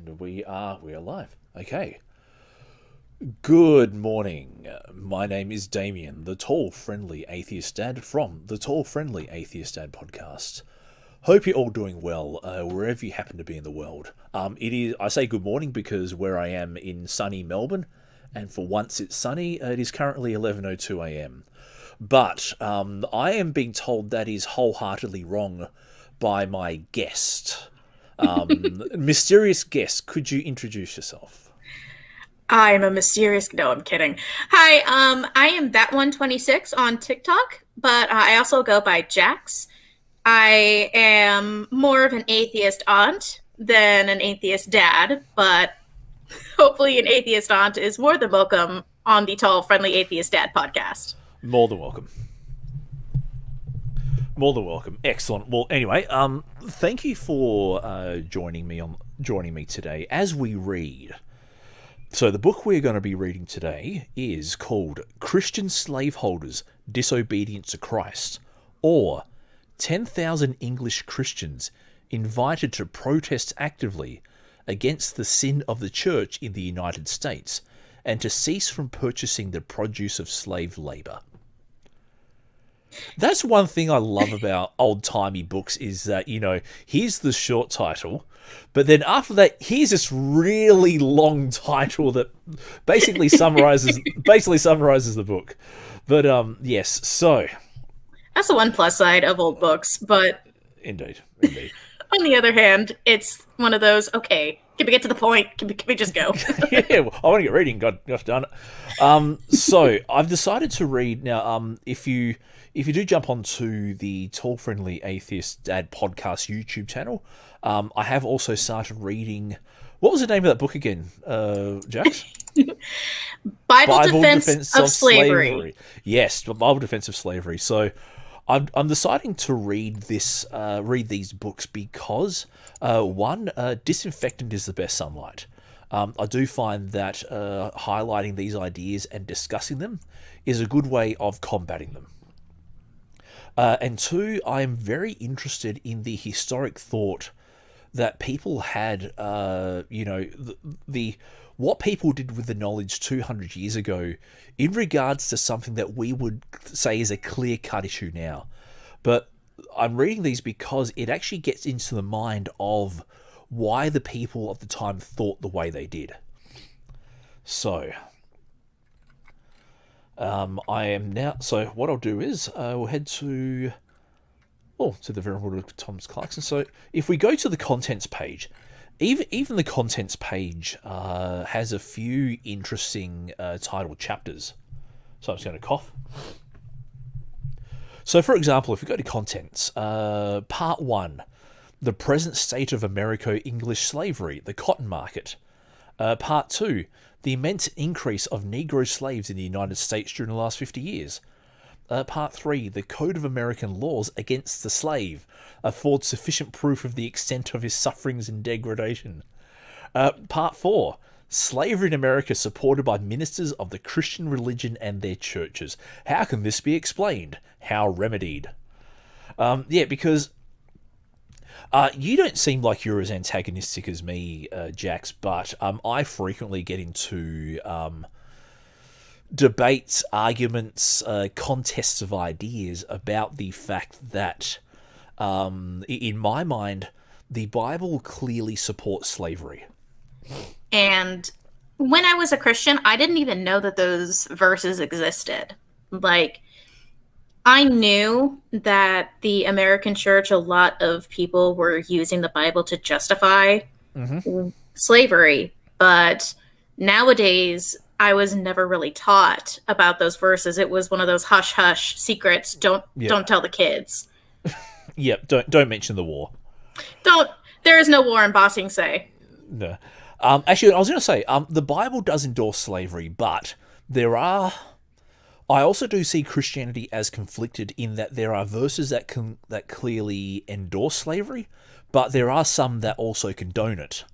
And we are live. Okay. Good morning. My name is Damien, the tall, friendly atheist dad from the Tall, Friendly Atheist Dad podcast. Hope you're all doing well, wherever you happen to be in the world. I say good morning because where I am in sunny Melbourne, and for once it's sunny, it is currently 11:02 a.m. But I am being told that is wholeheartedly wrong by my guest. Mysterious guest, could you introduce yourself? I'm a mysterious. No, I'm kidding. Hi, I am that126 on TikTok, but I also go by Jax. I am more of an atheist aunt than an atheist dad, but hopefully an atheist aunt is more than welcome on the Tall, Friendly Atheist Dad podcast. More than welcome. More than welcome. Excellent. Well, anyway, thank you for joining me today as we read. So the book we're going to be reading today is called Christian Slaveholders Disobedient to Christ, or 10,000 English Christians invited to protest actively against the sin of the church in the United States and to cease from purchasing the produce of slave labor. That's one thing I love about old-timey books is that, here's the short title, but then after that, here's this really long title that basically summarizes the book. But yes, so That's the one plus side of old books, but indeed. on the other hand, it's one of those, okay, can we get to the point? Can we just go? Yeah, well, I want to get reading. Gosh darn it. So I've decided to read now. If you do jump onto the Tall Friendly Atheist Dad podcast YouTube channel, I have also started reading. What was the name of that book again, Jax? Bible Defense of Slavery. Yes, Bible Defense of Slavery. So I'm deciding to read these books because one, disinfectant is the best sunlight. I do find that highlighting these ideas and discussing them is a good way of combating them. And two, I am very interested in the historic thought that people had, what people did with the knowledge 200 years ago in regards to something that we would say is a clear-cut issue now. But I'm reading these because it actually gets into the mind of why the people of the time thought the way they did. So I am now. So what I'll do is we'll head to the Venerable Thomas Clarkson. So if we go to the contents page, even the contents page has a few interesting titled chapters. So I'm just going to cough. So for example, if we go to contents, part 1, the present state of Americo-English slavery, the cotton market. Part 2, the immense increase of Negro slaves in the United States during the last 50 years. Part 3, the Code of American Laws Against the Slave affords sufficient proof of the extent of his sufferings and degradation. Part 4, slavery in America supported by ministers of the Christian religion and their churches. How can this be explained? How remedied? Because you don't seem like you're as antagonistic as me, Jax, but I frequently get into debates, arguments, contests of ideas about the fact that, in my mind, the Bible clearly supports slavery. And when I was a Christian, I didn't even know that those verses existed. Like, I knew that the American church, a lot of people were using the Bible to justify slavery, but nowadays I was never really taught about those verses. It was one of those hush hush secrets. Don't tell the kids. Yep. Don't mention the war. There is no war in Ba Sing Se. No. Actually, I was going to say the Bible does endorse slavery, but I also do see Christianity as conflicted in that there are verses that clearly endorse slavery, but there are some that also condone it.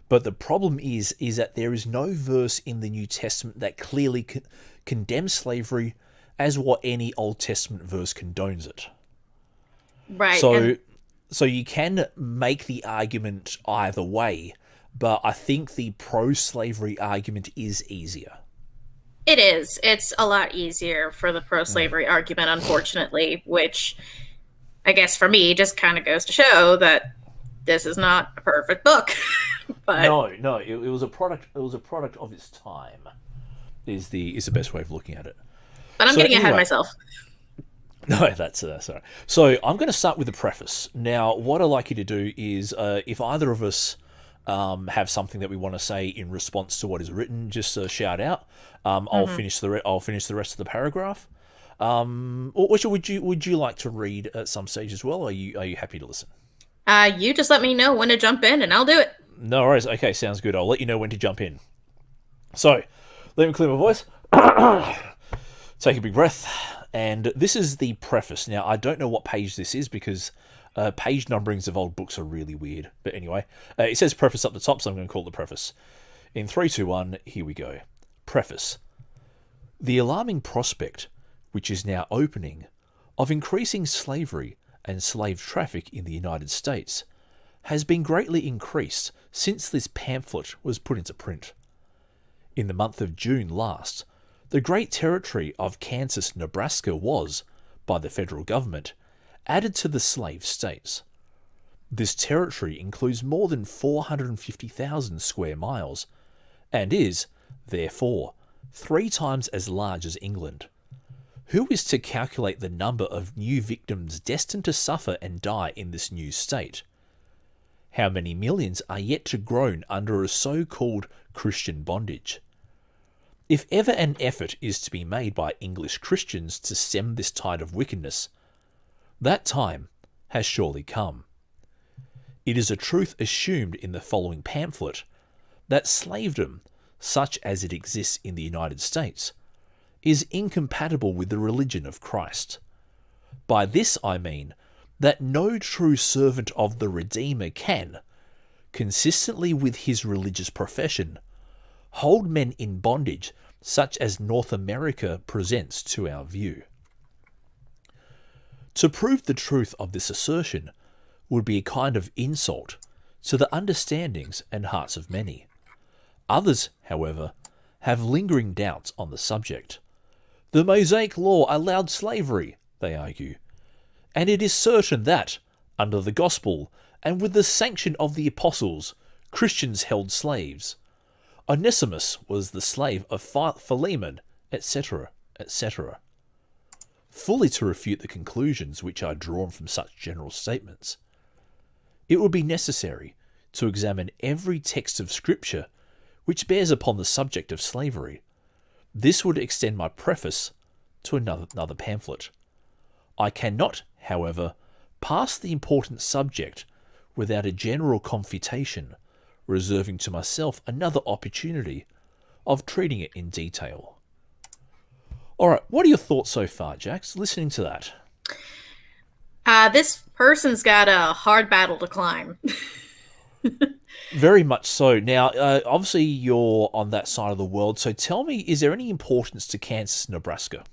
But the problem is that there is no verse in the New Testament that clearly condemns slavery as what any Old Testament verse condones it. Right. So you can make the argument either way, but I think the pro-slavery argument is easier. It is. It's a lot easier for the pro-slavery argument, unfortunately, which I guess for me just kind of goes to show that this is not a perfect book. But No, it was a product. It was a product of its time. Is the best way of looking at it. I'm getting ahead of myself. No, that's sorry. So I'm going to start with the preface. Now, what I'd like you to do is, if either of us have something that we want to say in response to what is written, just shout out. I'll finish the rest of the paragraph. Or would you like to read at some stage as well? Or are you happy to listen? You just let me know when to jump in, and I'll do it. No worries. Okay, sounds good. I'll let you know when to jump in. So, let me clear my voice. Take a big breath. And this is the preface. Now, I don't know what page this is because page numberings of old books are really weird. But anyway, it says preface up the top, so I'm going to call it the preface. In 3, 2, 1, here we go. Preface. The alarming prospect, which is now opening, of increasing slavery and slave traffic in the United States has been greatly increased since this pamphlet was put into print. In the month of June last, the great territory of Kansas, Nebraska was, by the federal government, added to the slave states. This territory includes more than 450,000 square miles and is, therefore, 3 times as large as England. Who is to calculate the number of new victims destined to suffer and die in this new state? How many millions are yet to groan under a so-called Christian bondage? If ever an effort is to be made by English Christians to stem this tide of wickedness, that time has surely come. It is a truth assumed in the following pamphlet that slavedom, such as it exists in the United States, is incompatible with the religion of Christ. By this I mean that no true servant of the Redeemer can, consistently with his religious profession, hold men in bondage such as North America presents to our view. To prove the truth of this assertion would be a kind of insult to the understandings and hearts of many. Others, however, have lingering doubts on the subject. The Mosaic Law allowed slavery, they argue, and it is certain that, under the gospel and with the sanction of the apostles, Christians held slaves. Onesimus was the slave of Philemon, etc., etc. Fully to refute the conclusions which are drawn from such general statements, it would be necessary to examine every text of Scripture which bears upon the subject of slavery. This would extend my preface to another pamphlet. I cannot, however, pass the important subject without a general confutation, reserving to myself another opportunity of treating it in detail. All right, what are your thoughts so far, Jax, listening to that? This person's got a hard battle to climb. Very much so. Now, obviously you're on that side of the world, so tell me, is there any importance to Kansas, Nebraska?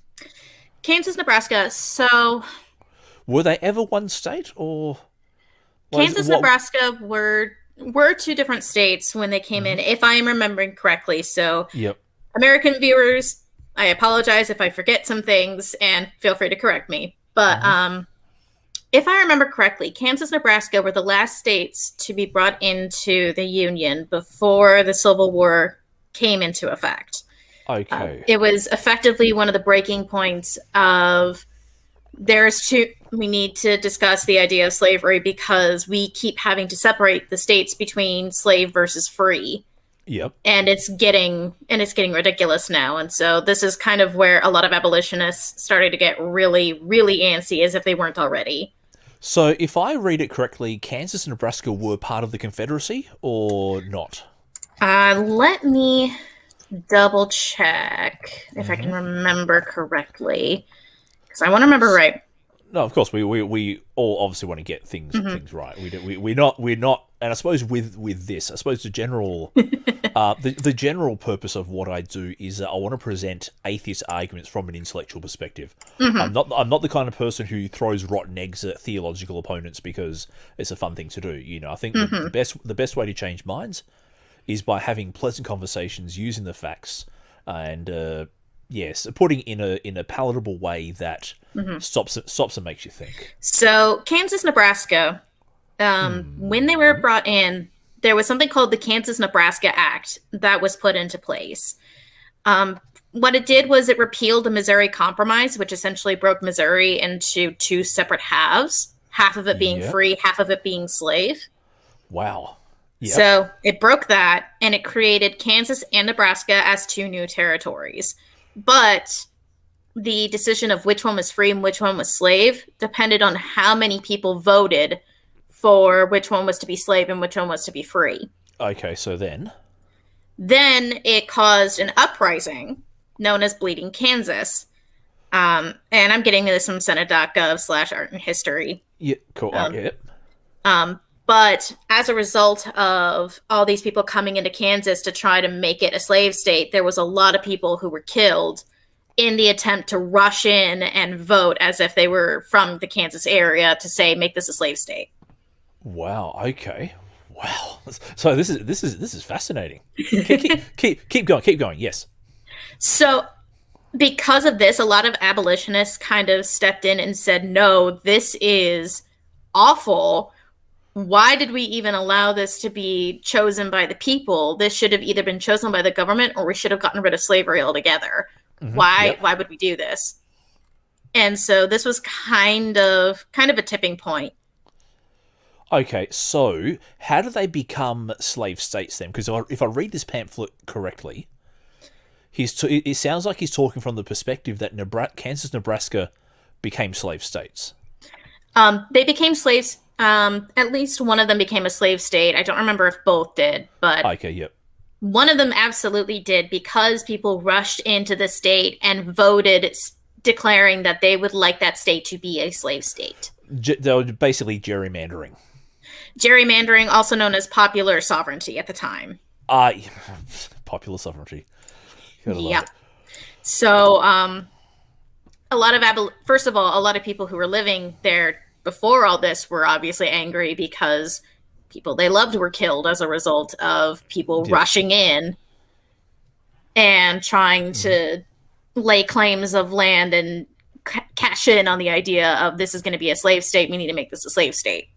Kansas, Nebraska, so... Were they ever one state, or... Kansas, Nebraska were 2 different states when they came in, if I am remembering correctly. So, yep. American viewers, I apologize if I forget some things, and feel free to correct me. But if I remember correctly, Kansas, Nebraska were the last states to be brought into the Union before the Civil War came into effect. Okay. It was effectively one of the breaking points of we need to discuss the idea of slavery because we keep having to separate the states between slave versus free. Yep. And it's getting ridiculous now. And so this is kind of where a lot of abolitionists started to get really, really antsy, as if they weren't already. So if I read it correctly, Kansas and Nebraska were part of the Confederacy or not? Let me double check if I can remember correctly, because I want to remember right. No, of course we all obviously want to get things right. We're not, and I suppose with this, I suppose the general the general purpose of what I do is that I want to present atheist arguments from an intellectual perspective. I'm not the kind of person who throws rotten eggs at theological opponents because it's a fun thing to do. You know, I think the best way to change minds is by having pleasant conversations, using the facts, and yes, putting in a palatable way that stops and makes you think. So, Kansas, Nebraska, when they were brought in, there was something called the Kansas-Nebraska Act that was put into place. What it did was it repealed the Missouri Compromise, which essentially broke Missouri into two separate halves, half of it being free, half of it being slave. Wow. Yep. So it broke that, and it created Kansas and Nebraska as two new territories. But the decision of which one was free and which one was slave depended on how many people voted for which one was to be slave and which one was to be free. Okay, so then it caused an uprising known as Bleeding Kansas. And I'm getting this from Senate.gov/art and history. Yeah, cool. But as a result of all these people coming into Kansas to try to make it a slave state, there was a lot of people who were killed in the attempt to rush in and vote as if they were from the Kansas area to say, make this a slave state. Wow. Okay. Wow. So this is fascinating. Keep going. Yes. So because of this, a lot of abolitionists kind of stepped in and said, no, this is awful. Why did we even allow this to be chosen by the people? This should have either been chosen by the government, or we should have gotten rid of slavery altogether. Mm-hmm. Why would we do this? And so this was kind of a tipping point. Okay, so how do they become slave states then? Because if I read this pamphlet correctly, it sounds like he's talking from the perspective that Kansas, Nebraska became slave states. They became slaves. At least one of them became a slave state. I don't remember if both did, but okay, yep. One of them absolutely did, because people rushed into the state and voted declaring that they would like that state to be a slave state. They were basically gerrymandering. Gerrymandering, also known as popular sovereignty at the time. Popular sovereignty. Yeah. So, a lot of people who were living there before all this were obviously angry because people they loved were killed as a result of people rushing in and trying to lay claims of land and cash in on the idea of this is going to be a slave state. We need to make this a slave state.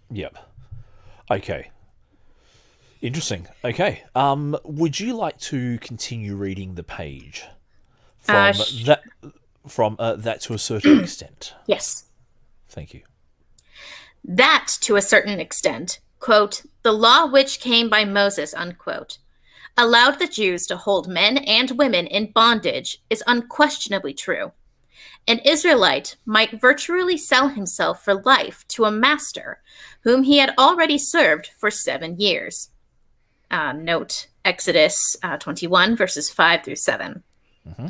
Yep. Okay. Interesting. Okay. Would you like to continue reading the page from that to a certain extent? Yes. Thank you. That, to a certain extent, quote, the law which came by Moses, unquote, allowed the Jews to hold men and women in bondage is unquestionably true. An Israelite might virtually sell himself for life to a master whom he had already served for 7 years. Note Exodus 21, verses 5 through 7. Mm-hmm.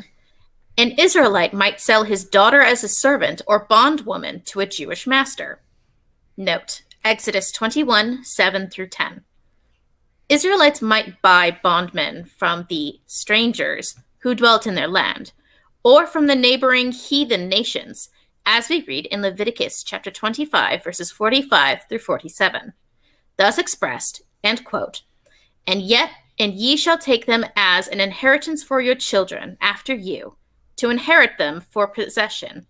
An Israelite might sell his daughter as a servant or bondwoman to a Jewish master. Note Exodus 21, 7 through 10. Israelites might buy bondmen from the strangers who dwelt in their land, or from the neighboring heathen nations, as we read in Leviticus chapter 25, verses 45 through 47. Thus expressed, end quote, and ye shall take them as an inheritance for your children after you, to inherit them for possession.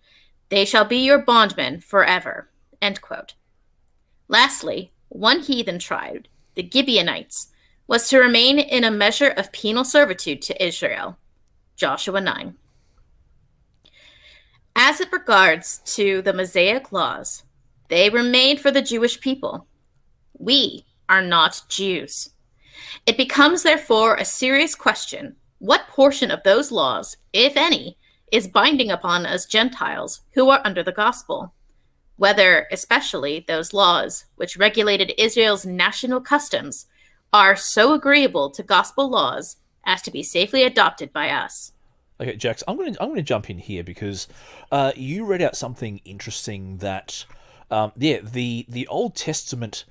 They shall be your bondmen forever, end quote. Lastly, one heathen tribe, the Gibeonites, was to remain in a measure of penal servitude to Israel. Joshua 9. As it regards to the Mosaic laws, they were made for the Jewish people. We are not Jews. It becomes, therefore, a serious question what portion of those laws, if any, is binding upon us Gentiles who are under the gospel. Whether, especially, those laws which regulated Israel's national customs are so agreeable to gospel laws as to be safely adopted by us. Okay, Jax, I'm going to jump in here because you read out something interesting that, the Old Testament.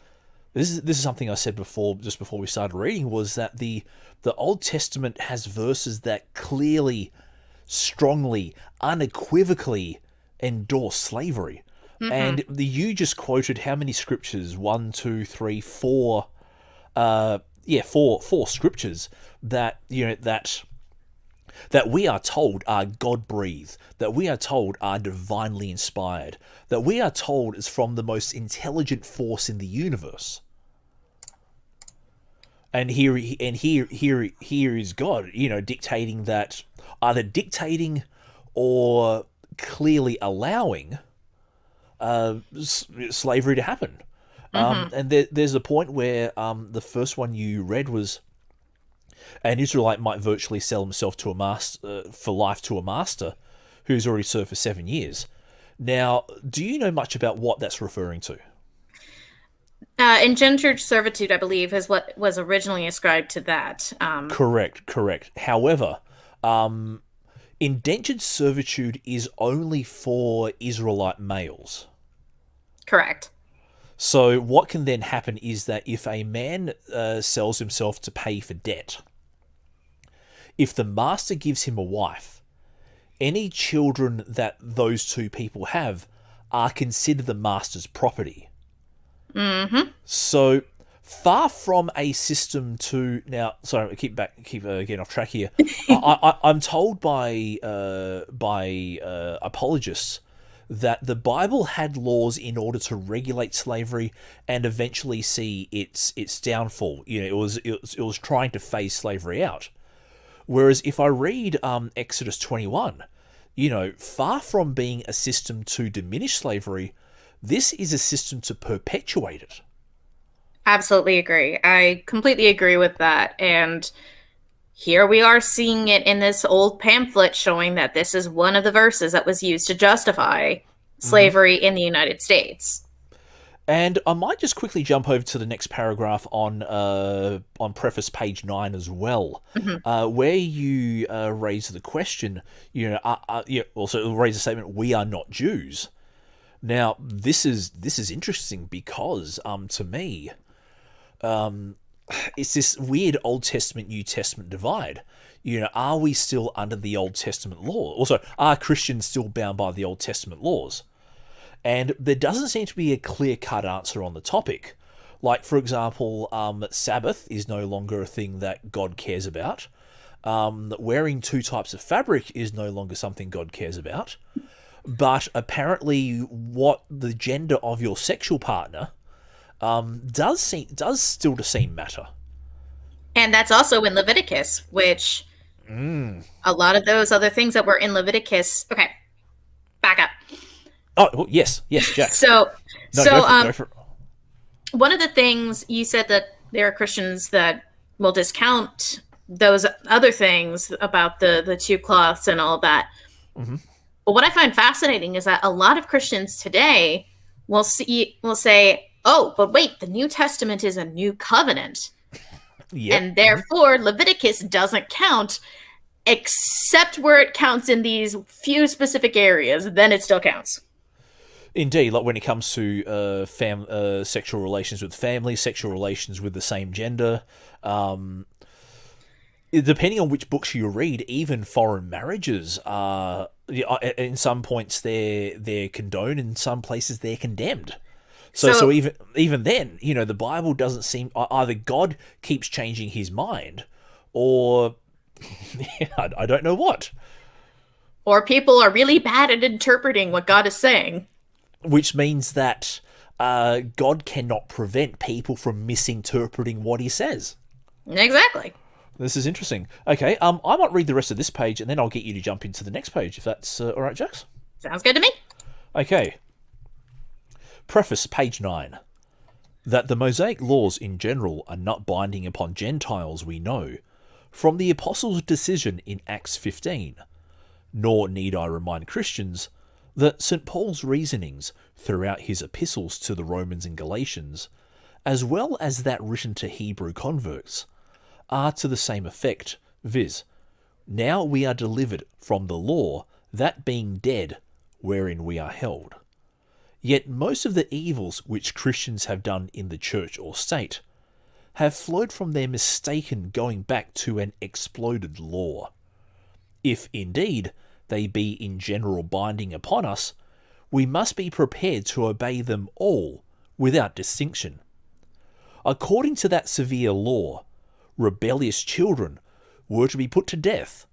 This is something I said before, just before we started reading, was that the Old Testament has verses that clearly, strongly, unequivocally endorse slavery. Mm-hmm. And you just quoted how many scriptures? 1, 2, 3, 4 four scriptures that that we are told are God-breathed, that we are told are divinely inspired, that we are told is from the most intelligent force in the universe. And here is God, dictating that, either dictating or clearly allowing slavery to happen. And there's a point where the first one you read was, an Israelite might virtually sell himself to a master for life to a master who's already served for 7 years. Now, do you know much about what that's referring to? Indentured servitude, I believe, is what was originally ascribed to that. Correct. However, indentured servitude is only for Israelite males. Correct. So what can then happen is that if a man sells himself to pay for debt, if the master gives him a wife, any children that those two people have are considered the master's property. Mm-hmm. So far from a system to now. Sorry, I keep getting off track here. I'm told by apologists that the Bible had laws in order to regulate slavery and eventually see its downfall. It was trying to phase slavery out. Whereas if I read Exodus 21, far from being a system to diminish slavery, this is a system to perpetuate it. Absolutely agree. I completely agree with that. And here we are seeing it in this old pamphlet showing that this is one of the verses that was used to justify slavery in the United States. And I might just quickly jump over to the next paragraph on preface page 9 as well, where you raise the question, also raise the statement, "We are not Jews." Now, this is interesting because, to me, it's this weird Old Testament, New Testament divide. Are we still under the Old Testament law? Also, are Christians still bound by the Old Testament laws? And there doesn't seem to be a clear-cut answer on the topic. Like, for example, Sabbath is no longer a thing that God cares about. Wearing two types of fabric is no longer something God cares about. But apparently what the gender of your sexual partner does still matter. And that's also in Leviticus, which a lot of those other things that were in Leviticus... Okay, back up. Oh, yes, Jack. Go for it. One of the things you said that there are Christians that will discount those other things about the two cloths and all that. Mm-hmm. But what I find fascinating is that a lot of Christians today will say, "Oh, but wait, the New Testament is a new covenant, and therefore Leviticus doesn't count, except where it counts in these few specific areas. Then it still counts." Indeed, like when it comes to sexual relations with family, sexual relations with the same gender, depending on which books you read, even foreign marriages are, in some points they're condoned, in some places they're condemned. So even then, the Bible doesn't seem, either God keeps changing his mind, or I don't know what. Or people are really bad at interpreting what God is saying. Which means that God cannot prevent people from misinterpreting what he says. Exactly. This is interesting. Okay, I might read the rest of this page, and then I'll get you to jump into the next page, if that's all right, Jax? Sounds good to me. Okay. Preface, page 9. That the Mosaic laws in general are not binding upon Gentiles we know, from the Apostles' decision in Acts 15. Nor need I remind Christians that St. Paul's reasonings throughout his epistles to the Romans and Galatians, as well as that written to Hebrew converts, are to the same effect, viz., now we are delivered from the law, that being dead, wherein we are held. Yet most of the evils which Christians have done in the church or state have flowed from their mistaken going back to an exploded law. If, indeed, they be in general binding upon us, we must be prepared to obey them all, without distinction. According to that severe law, Rebellious children were to be put to death.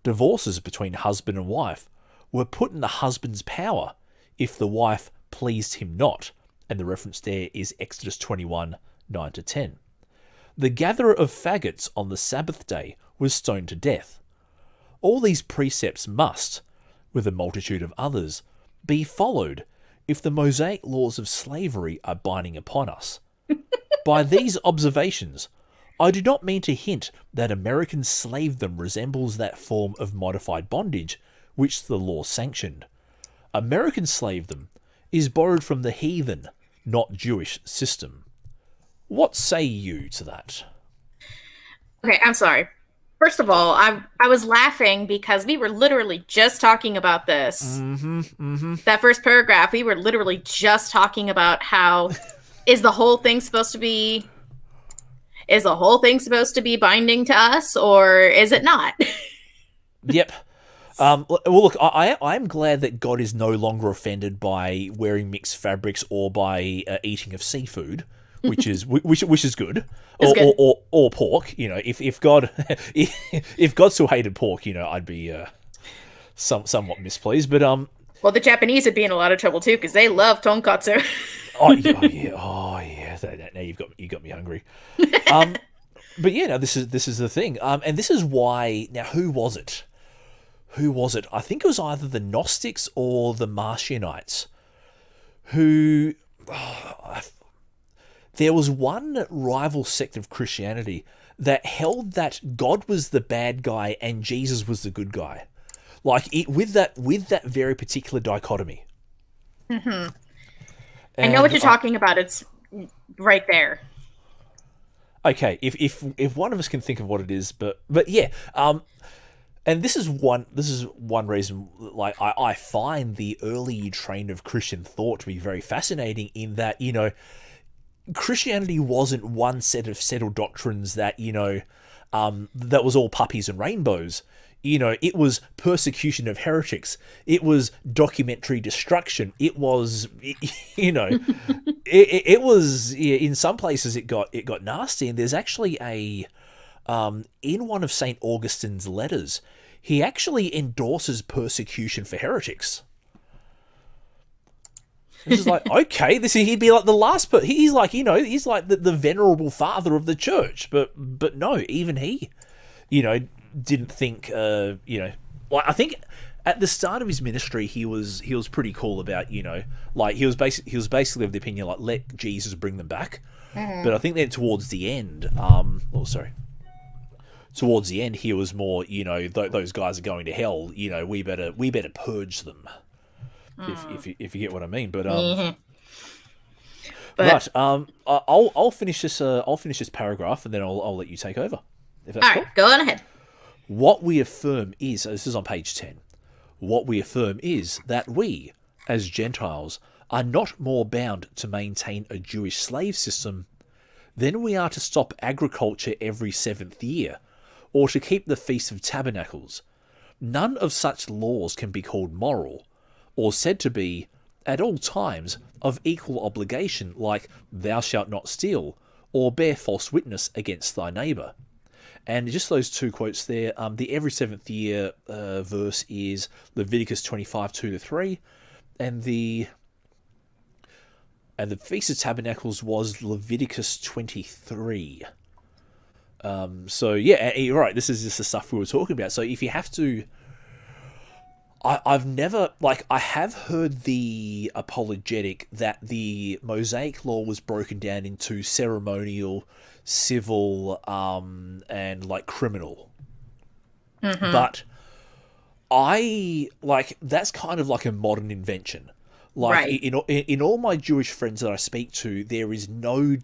Divorces between husband and wife were put in the husband's power if the wife pleased him not, and the reference there is Exodus 21, 9-10. The gatherer of faggots on the Sabbath day was stoned to death. All these precepts must, with a multitude of others, be followed if the Mosaic laws of slavery are binding upon us. By these observations, I do not mean to hint that American slavedom resembles that form of modified bondage which the law sanctioned. American slavedom is borrowed from the heathen, not Jewish system. What say you to that? Okay, I'm sorry. First of all, I was laughing because we were literally just talking about this. That first paragraph, we were literally just talking about how is the whole thing supposed to be binding to us, or is it not? Yep. Well, look, I'm glad that God is no longer offended by wearing mixed fabrics or by eating of seafood, which is good, or pork. You know, if God if God still hated pork, you know, I'd be somewhat mispleased. But well, the Japanese would be in a lot of trouble too because they love tonkatsu. oh yeah. Now you got me hungry. But yeah, no, this is the thing. And this is why. Now, who was it? I think it was either the Gnostics or the Marcionites who... there was one rival sect of Christianity that held that God was the bad guy and Jesus was the good guy. With that very particular dichotomy. Mm-hmm. I know what you're talking about. It's right there. Okay, if one of us can think of what it is, but yeah, and this is one reason, like, I find the early train of Christian thought to be very fascinating in that, you know, Christianity wasn't one set of settled doctrines that, you know, that was all puppies and rainbows. You know, it was persecution of heretics. It was documentary destruction. It was, you know, it was, in some places it got nasty. And there's actually in one of St. Augustine's letters, he actually endorses persecution for heretics. It's just like, okay, he'd be like the last, but he's like, you know, he's like the venerable father of the church, but no, even he, you know, didn't think, you know, like, I think at the start of his ministry, he was pretty cool about, you know, like he was basically of the opinion, like, let Jesus bring them back. Mm-hmm. But I think then towards the end, towards the end, he was more, you know, those guys are going to hell, you know, we better purge them. If you get what I mean, but I'll finish this paragraph and then I'll let you take over. If that's all right, cool. Go on ahead. What we affirm is, this is on page 10. What we affirm is that we, as Gentiles, are not more bound to maintain a Jewish slave system than we are to stop agriculture every 7th year, or to keep the Feast of Tabernacles. None of such laws can be called moral, or said to be, at all times, of equal obligation, like thou shalt not steal, or bear false witness against thy neighbour. And just those two quotes there, the every 7th year verse is Leviticus 25, 2-3, and the Feast of Tabernacles was Leviticus 23. So yeah, you're right, this is just the stuff we were talking about. So if you have to... I've never, like, I have heard the apologetic that the Mosaic law was broken down into ceremonial, civil, and, like, criminal. Mm-hmm. But that's kind of like a modern invention. Like, right. in all my Jewish friends that I speak to, there is no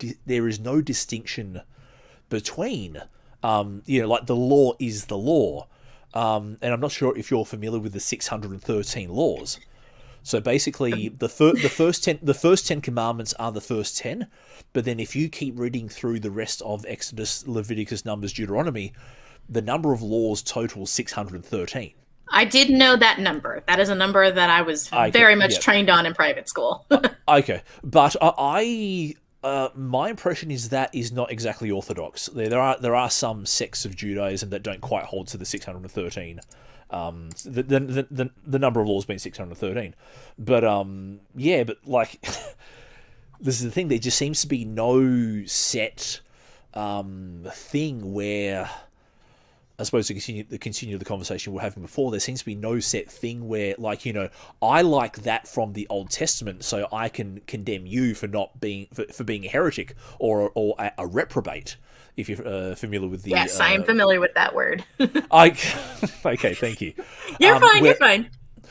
distinction between, you know, like, the law is the law. And I'm not sure if you're familiar with the 613 laws. So basically, the first 10 commandments are the first 10, but then if you keep reading through the rest of Exodus, Leviticus, Numbers, Deuteronomy, the number of laws totals 613. I did know that number. That is a number that I was very much trained on in private school. Okay, but I My impression is that is not exactly orthodox. There are some sects of Judaism that don't quite hold to the 613. The number of laws being 613, but yeah, but like this is the thing. There just seems to be no set thing where, I suppose, to continue the conversation we were having before, there seems to be no set thing where, like, I like that from the Old Testament, so I can condemn you for not being for being a heretic or a reprobate. If you're familiar with the Yes, I am familiar with that word. Okay, thank you. You're fine. You're fine.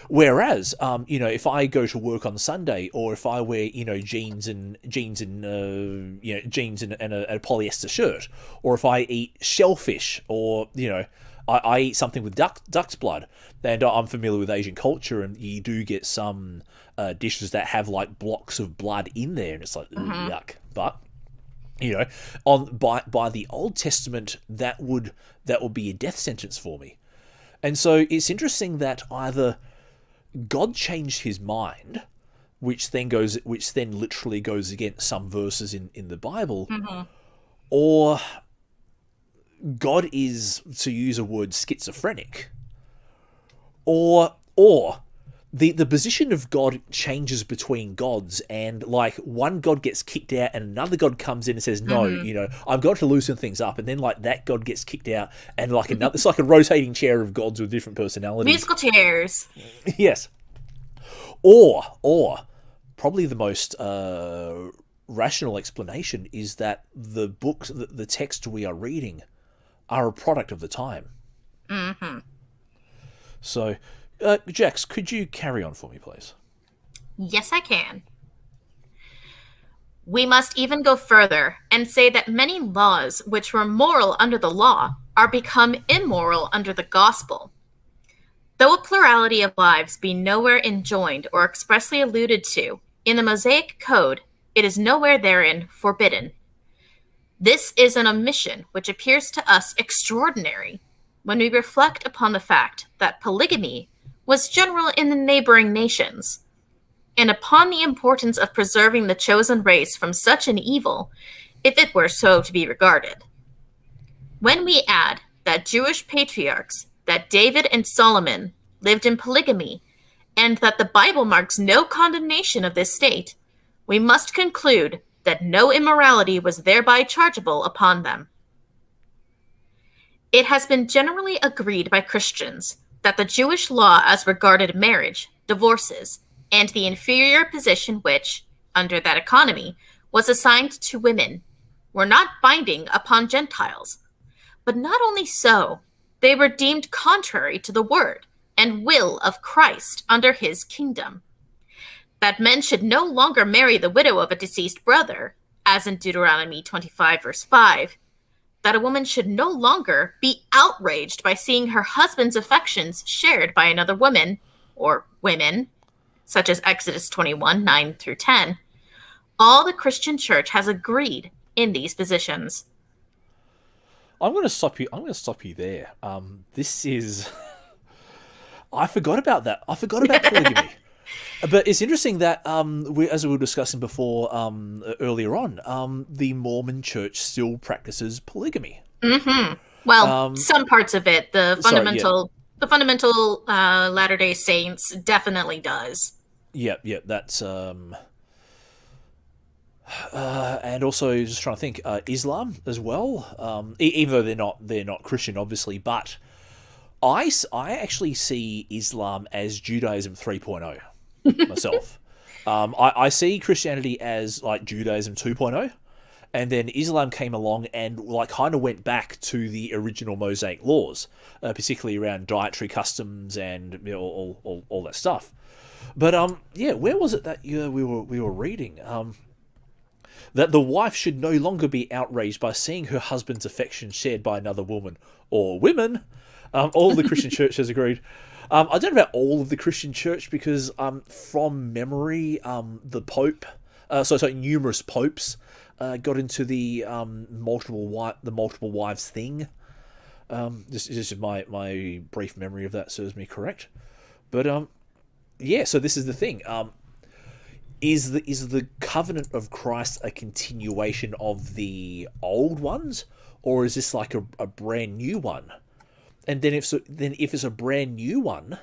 Whereas, if I go to work on Sunday, or if I wear, jeans and jeans and a polyester shirt, or if I eat shellfish, or I eat something with duck's blood, and I'm familiar with Asian culture, and you do get some dishes that have like blocks of blood in there, and it's like yuck. But by the Old Testament, that would be a death sentence for me, and so it's interesting that either God changed his mind, which then literally goes against some verses in the Bible, or God is, to use a word, schizophrenic, or the position of God changes between gods, and like one God gets kicked out and another God comes in and says, no, I've got to loosen things up, and then like that God gets kicked out, and like another, it's like a rotating chair of gods with different personalities. Musical chairs. Yes. Or probably the most rational explanation is that the books, the text we are reading, are a product of the time. So, Jax, could you carry on for me, please? Yes, I can. We must even go further and say that many laws which were moral under the law are become immoral under the gospel. Though a plurality of lives be nowhere enjoined or expressly alluded to in the Mosaic Code, it is nowhere therein forbidden. This is an omission which appears to us extraordinary when we reflect upon the fact that polygamy was general in the neighboring nations, and upon the importance of preserving the chosen race from such an evil, if it were so to be regarded. When we add that Jewish patriarchs, that David and Solomon lived in polygamy, and that the Bible marks no condemnation of this state, we must conclude that no immorality was thereby chargeable upon them. It has been generally agreed by Christians that the Jewish law as regarded marriage, divorces, and the inferior position which, under that economy, was assigned to women, were not binding upon Gentiles. But not only so, they were deemed contrary to the word and will of Christ under his kingdom. That men should no longer marry the widow of a deceased brother, as in Deuteronomy 25, verse 5, that a woman should no longer be outraged by seeing her husband's affections shared by another woman, or women, such as Exodus 21, 9 through 10. All the Christian church has agreed in these positions. I'm going to stop you there. This is... I forgot about that. I forgot about polygamy. But it's interesting that, as we were discussing before earlier on, the Mormon Church still practices polygamy. Well, some parts of it. The fundamental Latter-day Saints definitely does. Yeah, that's... and also, just trying to think, Islam as well. Even though they're not Christian, obviously, but I actually see Islam as Judaism 3.0 myself. I see Christianity as like Judaism 2.0, and then Islam came along and like kind of went back to the original Mosaic laws, particularly around dietary customs and all that stuff. But where was it that we were reading? That the wife should no longer be outraged by seeing her husband's affection shared by another woman or women. All the Christian church has agreed. I don't know about all of the Christian church because, from memory, the Pope, numerous popes, got into the multiple wives thing. This is my brief memory of that serves me correct. But so this is the thing. is the covenant of Christ a continuation of the old ones, or is this like a brand new one? And then if it's a brand new one,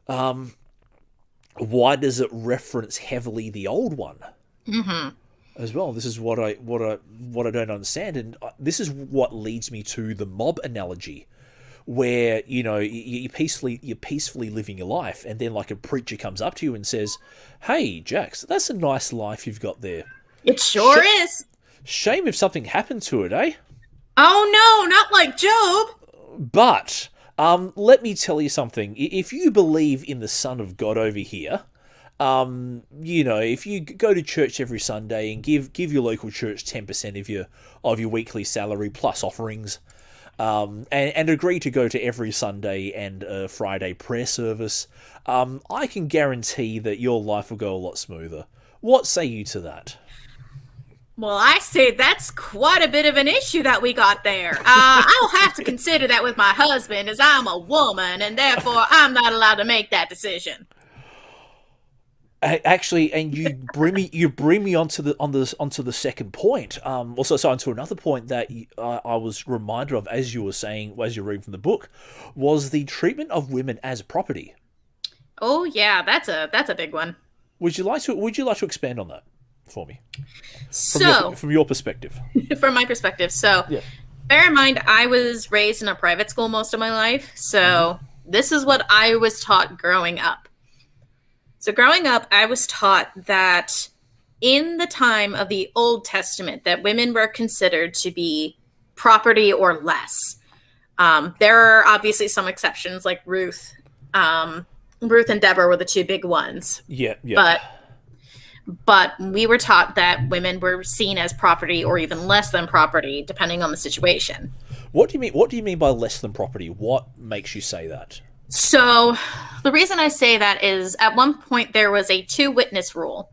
why does it reference heavily the old one as well? This is what I don't understand, and this is what leads me to the mob analogy, where you're peacefully living your life, and then like a preacher comes up to you and says, "Hey, Jax, that's a nice life you've got there. It sure is. Shame if something happened to it, eh? Oh no, not like Job." But let me tell you something. If you believe in the Son of God over here, if you go to church every Sunday and give your local church 10% of your weekly salary plus offerings, and agree to go to every Sunday and Friday prayer service, I can guarantee that your life will go a lot smoother. What say you to that? Well, I say that's quite a bit of an issue that we got there. I'll have to consider that with my husband, as I'm a woman, and therefore I'm not allowed to make that decision. Actually, and you bring me onto the second point. Onto another point that I was reminded of as you were saying, as you're reading from the book, was the treatment of women as property. Oh yeah, that's a big one. Would you like to expand on that for me? From your perspective. From my perspective. So, yeah. Bear in mind, I was raised in a private school most of my life. So, This is what I was taught growing up. So, growing up, I was taught that in the time of the Old Testament, that women were considered to be property or less. There are obviously some exceptions, like Ruth. Ruth and Deborah were the two big ones. Yeah. But we were taught that women were seen as property or even less than property, depending on the situation. What do you mean? What do you mean by less than property? What makes you say that? So the reason I say that is at one point there was a 2-witness rule,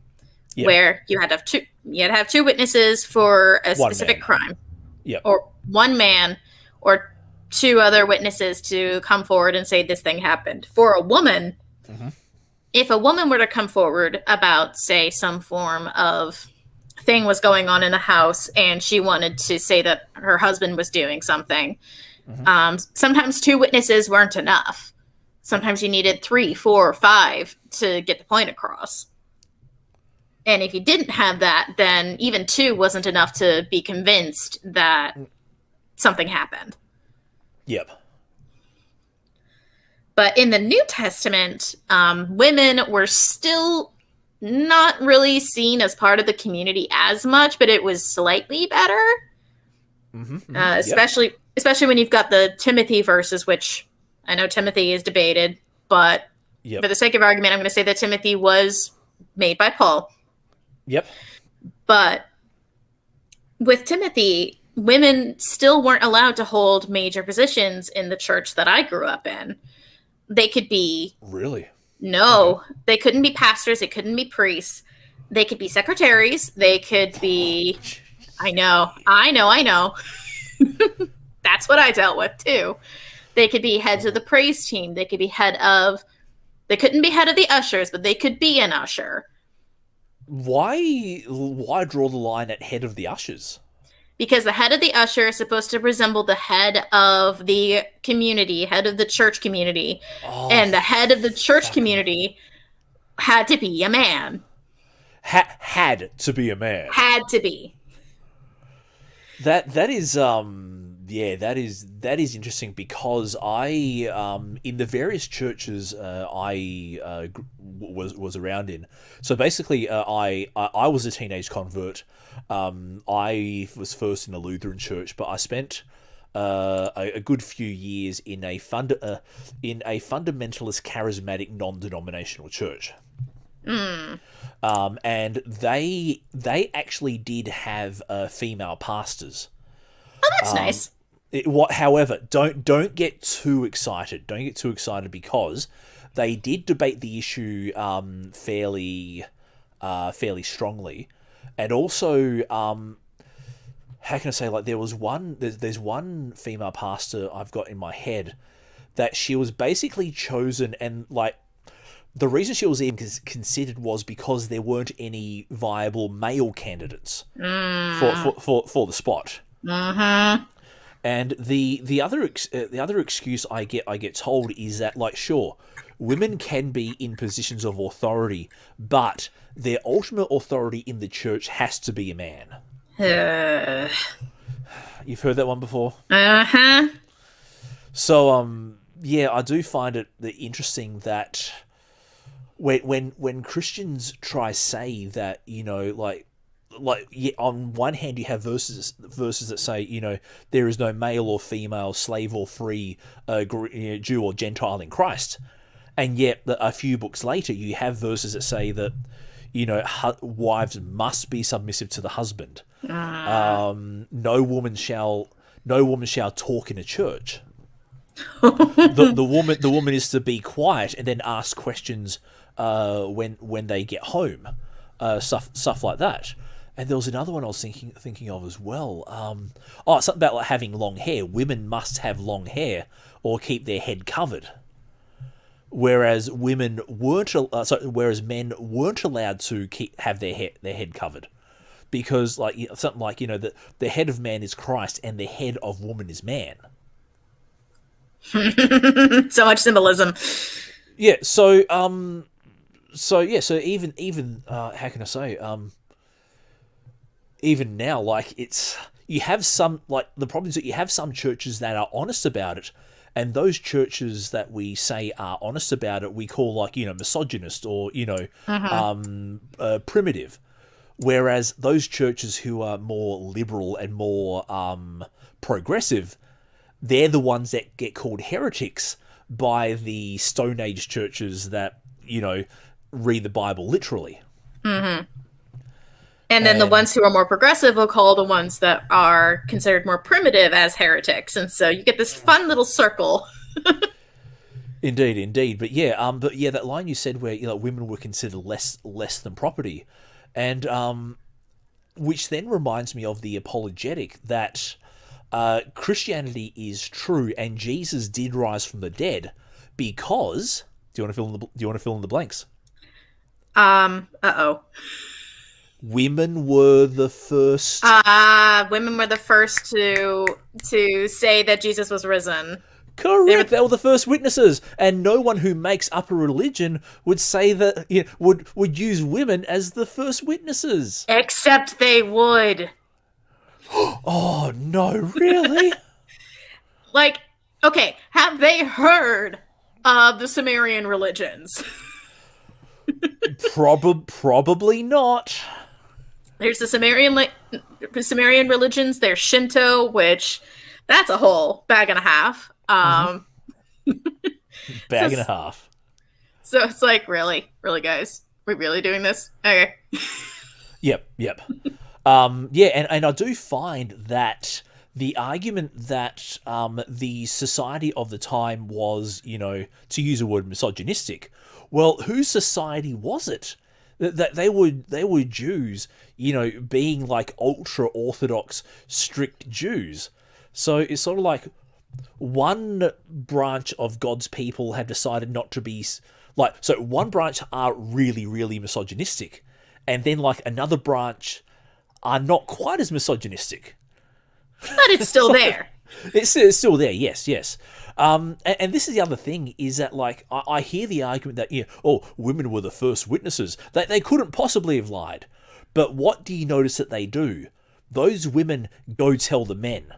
where you had to have two witnesses for a specific crime. Yeah. Or one man or 2 other witnesses to come forward and say this thing happened. For a woman, if a woman were to come forward about, say, some form of thing was going on in the house and she wanted to say that her husband was doing something, sometimes 2 witnesses weren't enough. Sometimes you needed 3, 4, 5 to get the point across. And if you didn't have that, then even 2 wasn't enough to be convinced that something happened. Yep. But in the New Testament, women were still not really seen as part of the community as much, but it was slightly better. Especially when you've got the Timothy verses, which I know Timothy is debated, but for the sake of argument, I'm going to say that Timothy was made by Paul. Yep. But with Timothy, women still weren't allowed to hold major positions in the church that I grew up in. They could be... Really? No. Okay. They couldn't be pastors. They couldn't be priests. They could be secretaries. They could be... I know. That's what I dealt with, too. They could be heads of the praise team. They could be They couldn't be head of the ushers, but they could be an usher. Why draw the line at head of the ushers? Because the head of the usher is supposed to resemble the head of the community, head of the church community. And the head of the church community had to be a man. Had to be a man. Had to be. That is interesting, because I in the various churches I was around in. So basically, I was a teenage convert. I was first in a Lutheran church, but I spent a good few years in a fundamentalist, charismatic, non-denominational church. And they actually did have female pastors. Oh, that's nice. However, don't get too excited. Don't get too excited, because they did debate the issue fairly strongly, and also how can I say, like, there's one female pastor I've got in my head that she was basically chosen, and like the reason she was even considered was because there weren't any viable male candidates for the spot. Mm-hmm. And the other excuse I get told is that, like, sure, women can be in positions of authority, but their ultimate authority in the church has to be a man. You've heard that one before? Uh-huh. So yeah, I do find it interesting that when Christians try say that, you know, like yeah, on one hand you have verses that say, you know, there is no male or female, slave or free, Jew or Gentile in Christ, and yet a few books later you have verses that say that, you know, wives must be submissive to the husband. No woman shall talk in a church. the woman is to be quiet and then ask questions when they get home, stuff like that. And there was another one I was thinking of as well. Something about like having long hair. Women must have long hair or keep their head covered, whereas men weren't allowed to have their head covered, because like something like, you know, that the head of man is Christ and the head of woman is man. So much symbolism. Yeah. So even how can I say, even now, like, you have some, like, the problem is that you have some churches that are honest about it, and those churches that we say are honest about it, we call, like, you know, misogynist or, you know, primitive. Whereas those churches who are more liberal and more progressive, they're the ones that get called heretics by the Stone Age churches that, you know, read the Bible literally. Mm-hmm. And then the ones who are more progressive will call the ones that are considered more primitive as heretics. And so you get this fun little circle. Indeed. But yeah, that line you said where, you know, women were considered less than property, and which then reminds me of the apologetic that Christianity is true and Jesus did rise from the dead because do you want to fill in the blanks? Women were the first. Women were the first to say that Jesus was risen. Correct. They were the first witnesses, and no one who makes up a religion would say that, you know, would use women as the first witnesses. Except they would. Oh no! Really? Like, okay, have they heard of the Sumerian religions? Probably not. There's the Sumerian religions. There's Shinto, which that's a whole bag and a half. Bag and a half. So it's like, really, guys, we're really doing this? Okay. Yep. And I do find that the argument that the society of the time was, you know, to use a word, misogynistic. Well, whose society was it? That they were Jews, you know, being like ultra orthodox, strict Jews. So it's sort of like one branch of God's people have decided not to be like. So one branch are really, really misogynistic, and then like another branch are not quite as misogynistic. But it's still there. It's still there, yes. And this is the other thing, is that, like, I hear the argument that, you know, women were the first witnesses. They couldn't possibly have lied. But what do you notice that they do? Those women go tell the men.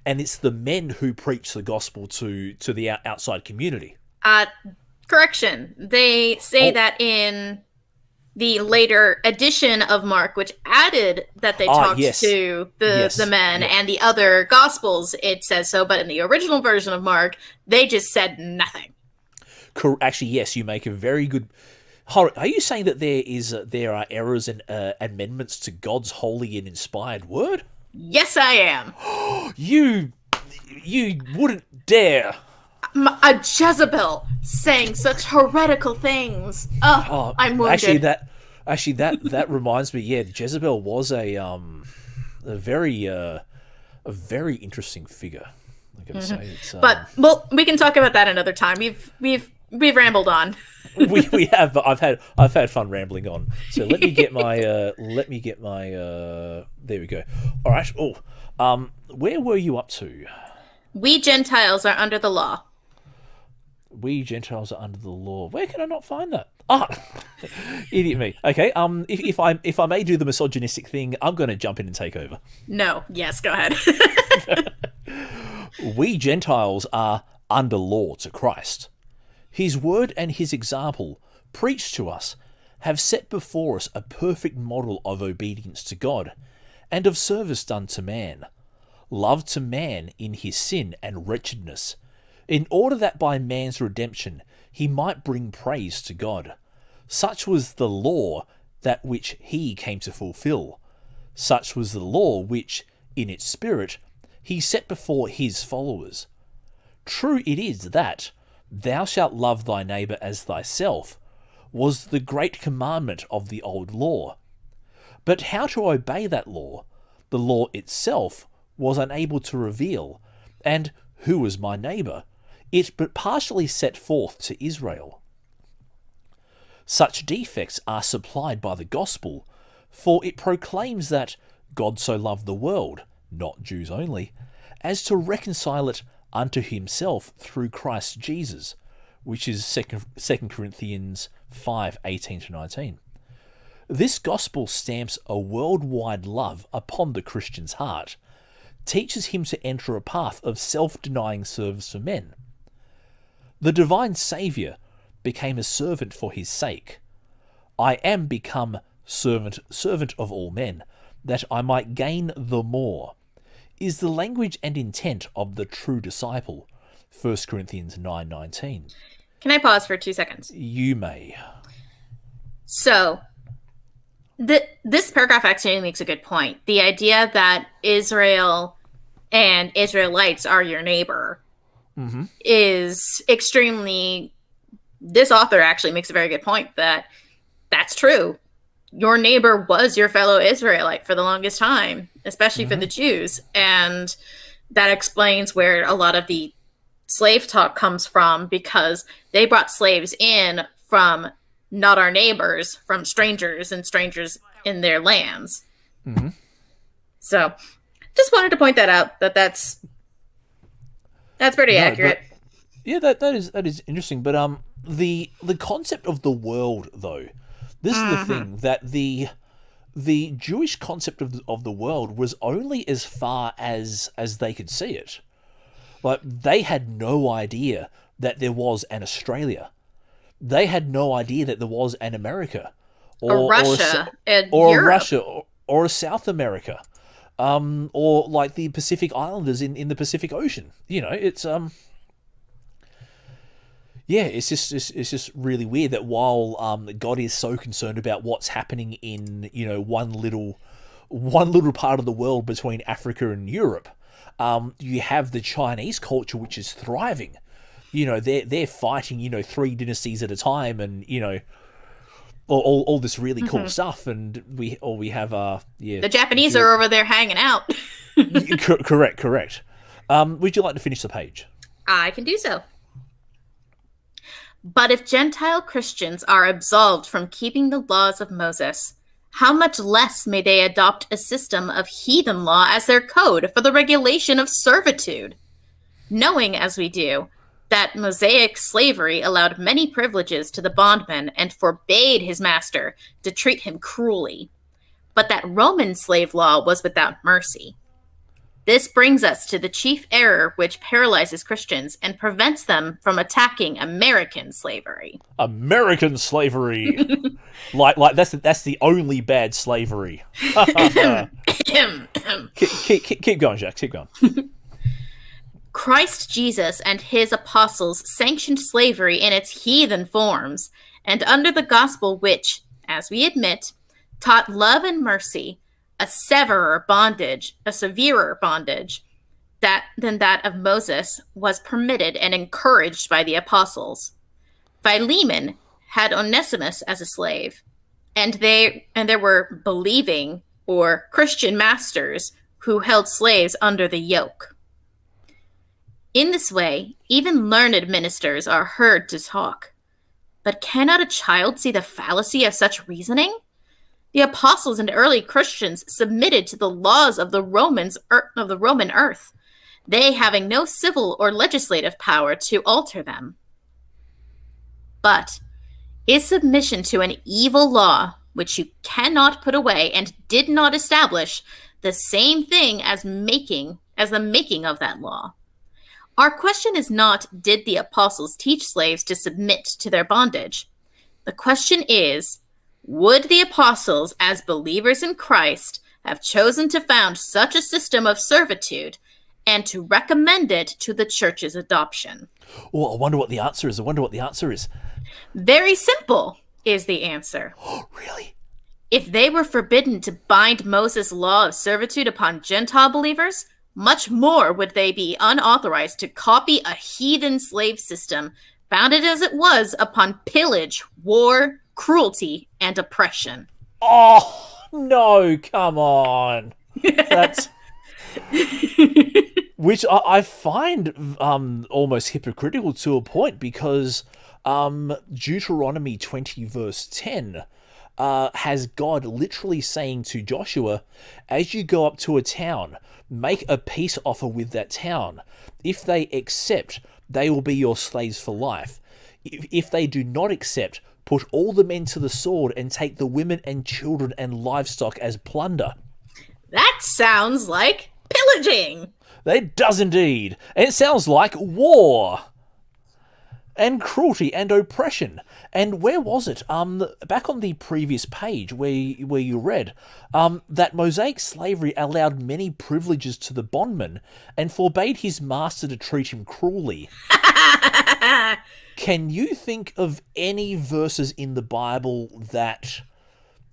And it's the men who preach the gospel to the outside community. Correction. They say that in the later edition of Mark, which added that they talked to the men, and the other Gospels, it says so. But in the original version of Mark, they just said nothing. Actually, yes, you make a very good... Are you saying that there are errors and amendments to God's holy and inspired word? Yes, I am. You wouldn't dare. A Jezebel saying such heretical things. I'm wounded. Actually, that reminds me. Yeah, Jezebel was a very interesting figure. I gotta say, but well, we can talk about that another time. We've rambled on. we have, but I've had fun rambling on. So let me get my there we go. All right. Where were you up to? We Gentiles are under the law. We Gentiles are under the law. Where can I not find that? Ah, idiot me. Okay. If I may do the misogynistic thing, I'm going to jump in and take over. No. Yes. Go ahead. We Gentiles are under law to Christ. His word and his example, preached to us, have set before us a perfect model of obedience to God, and of service done to man, love to man in his sin and wretchedness, in order that by man's redemption he might bring praise to God. Such was the law that which he came to fulfill. Such was the law which, in its spirit, he set before his followers. True it is that, thou shalt love thy neighbour as thyself, was the great commandment of the old law. But how to obey that law, the law itself was unable to reveal, and who was my neighbour? It but partially set forth to Israel. Such defects are supplied by the gospel, for it proclaims that God so loved the world, not Jews only, as to reconcile it unto himself through Christ Jesus, which is 2 Corinthians 5:18-19. This gospel stamps a worldwide love upon the Christian's heart, teaches him to enter a path of self-denying service for men. The divine Saviour became a servant for his sake. I am become servant of all men, that I might gain the more, is the language and intent of the true disciple. 1 Corinthians 9:19. Can I pause for 2 seconds? You may. So, this paragraph actually makes a good point. The idea that Israel and Israelites are your neighbor is extremely... This author actually makes a very good point that that's true. Your neighbor was your fellow Israelite for the longest time, especially for the Jews. And that explains where a lot of the slave talk comes from, because they brought slaves in from not our neighbors, from strangers and strangers in their lands. So just wanted to point that out, that's pretty accurate. That is interesting. But the concept of the world, though, this is the thing, that the Jewish concept of the world was only as far as they could see it. Like, they had no idea that there was an Australia. They had no idea that there was an America, or Russia, or Russia, or a South America, or like the Pacific Islanders in the Pacific Ocean. You know, it's it's just really weird that while God is so concerned about what's happening in, you know, one little part of the world between Africa and Europe, you have the Chinese culture, which is thriving. You know, they're fighting, you know, 3 dynasties at a time, and, you know, all this really cool stuff. And we have the Japanese are over there hanging out. Correct. Would you like to finish the page? I can do so. But if Gentile Christians are absolved from keeping the laws of Moses, how much less may they adopt a system of heathen law as their code for the regulation of servitude? Knowing, as we do, that Mosaic slavery allowed many privileges to the bondman and forbade his master to treat him cruelly, but that Roman slave law was without mercy. This brings us to the chief error which paralyzes Christians and prevents them from attacking American slavery. American slavery, like that's the only bad slavery. keep going, Jack. Keep going. Christ Jesus and his apostles sanctioned slavery in its heathen forms, and under the gospel which, as we admit, taught love and mercy, a severer bondage than that of Moses was permitted and encouraged by the apostles. Philemon had Onesimus as a slave, and there were believing or Christian masters who held slaves under the yoke. In this way, even learned ministers are heard to talk. But cannot a child see the fallacy of such reasoning? The apostles and early Christians submitted to the laws of the Roman earth, they having no civil or legislative power to alter them. But is submission to an evil law, which you cannot put away and did not establish, the same thing as the making of that law? Our question is not, did the apostles teach slaves to submit to their bondage? The question is, would the apostles, as believers in Christ, have chosen to found such a system of servitude and to recommend it to the church's adoption? Oh, I wonder what the answer is. Very simple is the answer. Oh, really? If they were forbidden to bind Moses' law of servitude upon Gentile believers, much more would they be unauthorized to copy a heathen slave system, founded as it was upon pillage, war, cruelty, and oppression. Oh, no, come on. That's... Which I find almost hypocritical to a point, because Deuteronomy 20 verse 10 has God literally saying to Joshua, as you go up to a town, make a peace offer with that town. If they accept, they will be your slaves for life. If they do not accept, put all the men to the sword and take the women and children and livestock as plunder. That sounds like pillaging. It does indeed. And it sounds like war and cruelty and oppression. And where was it? Back on the previous page where you read that Mosaic slavery allowed many privileges to the bondman and forbade his master to treat him cruelly. Can you think of any verses in the Bible that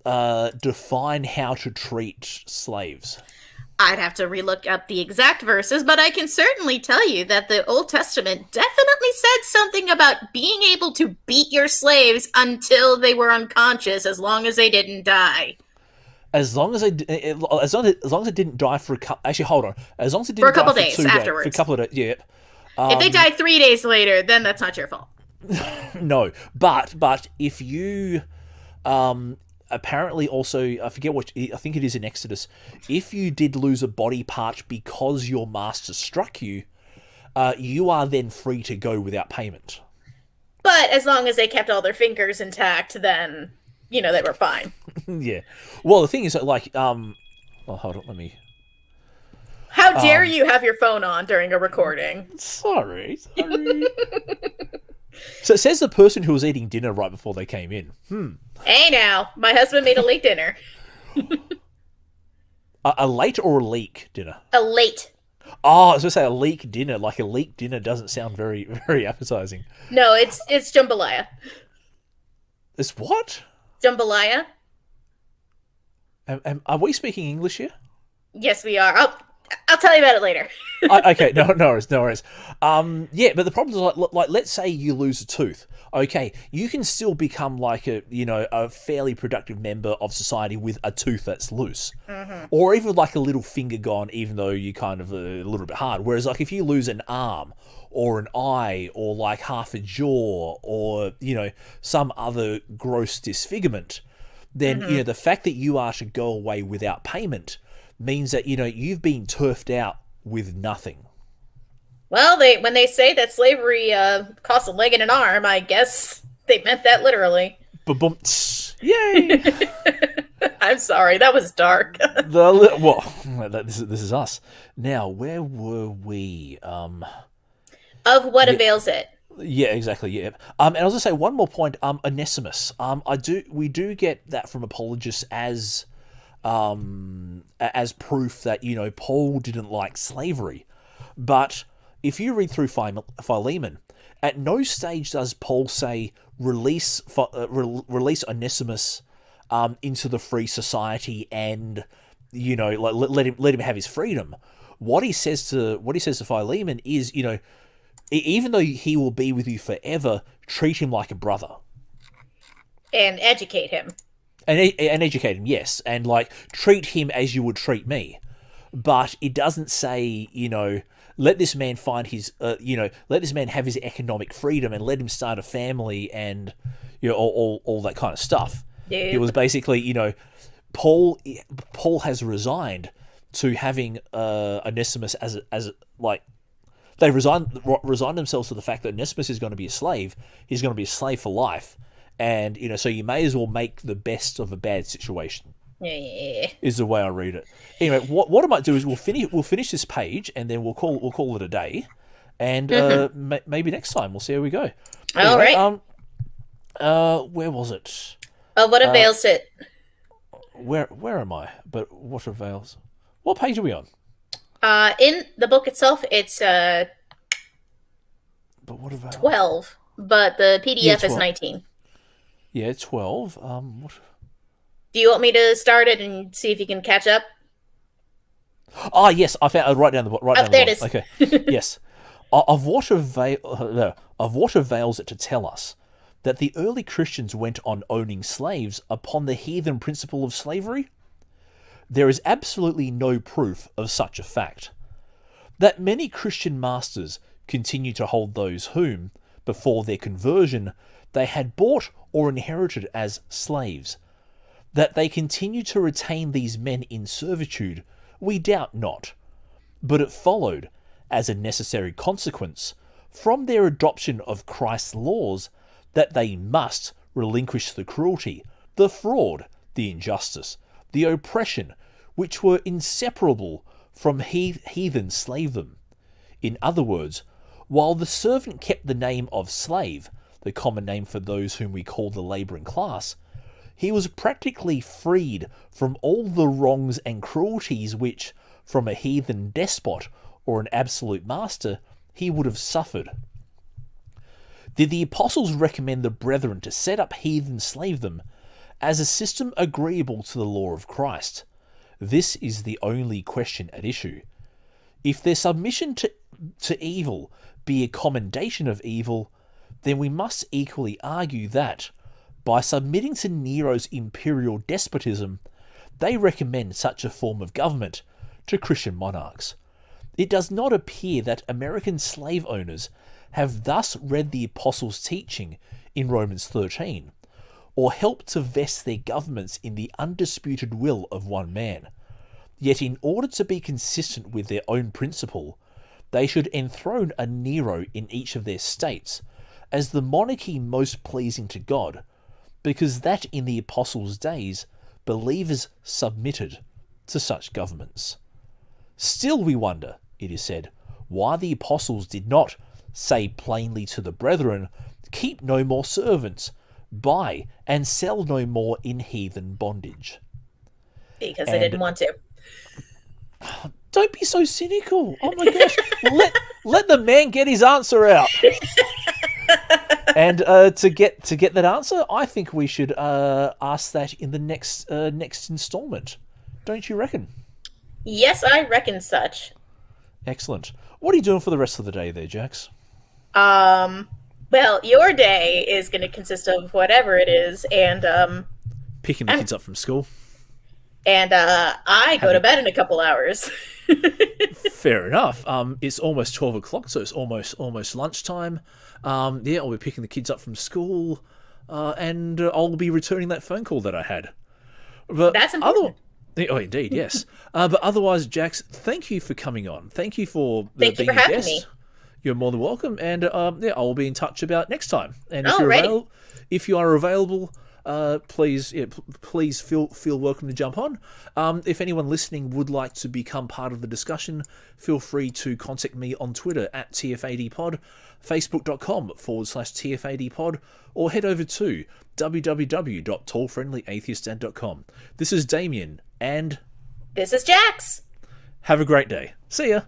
define how to treat slaves? I'd have to relook up the exact verses, but I can certainly tell you that the Old Testament definitely said something about being able to beat your slaves until they were unconscious, as long as they didn't die. As long as it didn't die for a couple... Actually, hold on. As long as it didn't for a couple die days for 2 afterwards. days. For a couple of days, yeah. If they die 3 days later, then that's not your fault. No, but if you... apparently also, I forget what, I think it is in Exodus, if you did lose a body part because your master struck you, you are then free to go without payment. But as long as they kept all their fingers intact, then, they were fine. Yeah. Well, the thing is that, like, hold on, let me... How dare you have your phone on during a recording? Sorry. So it says the person who was eating dinner right before they came in. Hey now, my husband made a late dinner. A late or a leak dinner? A late. Oh, I was going to say a leak dinner. Like, a leak dinner doesn't sound very, very appetizing. No, it's jambalaya. It's what? Jambalaya. Are we speaking English here? Yes, we are. I'll tell you about it later. Okay, no worries. Yeah, but the problem is, like, let's say you lose a tooth. Okay, you can still become like a fairly productive member of society with a tooth that's loose, or even like a little finger gone, even though you're kind of a little bit hard. Whereas, like, if you lose an arm or an eye or like half a jaw or some other gross disfigurement, then the fact that you are to go away without payment means that you've been turfed out with nothing. Well, when they say that slavery cost a leg and an arm, I guess they meant that literally. Ba-bum. Yay! I'm sorry, that was dark. This is us. Now, where were we? Of what avails it? Yeah, exactly. Yeah. And I was gonna say one more point. Onesimus. We do get that from apologists as proof that Paul didn't like slavery, but if you read through Philemon, at no stage does Paul say release Onesimus into the free society and let him have his freedom. What he says to Philemon is even though he will be with you forever, treat him like a brother and educate him. And educate him, yes, and like treat him as you would treat me. But it doesn't say, let this man find his, let this man have his economic freedom and let him start a family and, all that kind of stuff. Dude. It was basically, Paul has resigned to having Onesimus as they resigned themselves to the fact that Onesimus is going to be a slave. He's going to be a slave for life, and so you may as well make the best of a bad situation. Yeah. Is the way I read it. Anyway, what I might do is we'll finish this page and then we'll call it a day, and maybe next time we'll see how we go. Anyway, all right. Where was it? Oh, what avails it? Where am I? But what avails? What page are we on? In the book itself, it's But what avails? 12, but the PDF is 19. Yeah, 12. What? Do you want me to start it and see if you can catch up? Ah, yes, I found right down the bottom. There it is. Okay, yes. Of what avails it to tell us that the early Christians went on owning slaves upon the heathen principle of slavery? There is absolutely no proof of such a fact. That many Christian masters continue to hold those whom, before their conversion, they had bought or inherited as slaves. That they continue to retain these men in servitude, we doubt not. But it followed, as a necessary consequence, from their adoption of Christ's laws, that they must relinquish the cruelty, the fraud, the injustice, the oppression, which were inseparable from heathen slavedom. In other words, while the servant kept the name of slave, the common name for those whom we call the labouring class, he was practically freed from all the wrongs and cruelties which, from a heathen despot or an absolute master, he would have suffered. Did the apostles recommend the brethren to set up heathen slavedom as a system agreeable to the law of Christ? This is the only question at issue. If their submission to evil be a commendation of evil, then we must equally argue that, by submitting to Nero's imperial despotism, they recommend such a form of government to Christian monarchs. It does not appear that American slave owners have thus read the apostles' teaching in Romans 13, or helped to vest their governments in the undisputed will of one man. Yet in order to be consistent with their own principle, they should enthrone a Nero in each of their states, as the monarchy most pleasing to God, because that in the apostles' days believers submitted to such governments. Still we wonder, it is said, why the apostles did not say plainly to the brethren, keep no more servants, buy and sell no more in heathen bondage. Because they didn't want to. Don't be so cynical. Oh my gosh. let the man get his answer out. And to get that answer, I think we should ask that in the next installment. Don't you reckon? Yes, I reckon such. Excellent. What are you doing for the rest of the day there, Jax? Well, your day is going to consist of whatever it is, and picking the kids up from school. And I go to bed in a couple hours. Fair enough. It's almost 12 o'clock, so it's almost lunchtime. I'll be picking the kids up from school, and I'll be returning that phone call that I had. But that's important. Oh, indeed, yes. But otherwise, Jax, thank you for coming on. Thank you for being a having guest. Me. You're more than welcome, and I'll be in touch about next time. And if you are available, please feel welcome to jump on. If anyone listening would like to become part of the discussion, feel free to contact me on Twitter at TFADpod, facebook.com/TFADpod, or head over to www.tallfriendlyatheistdad.com. This is Damien, and this is Jax. Have a great day. See ya.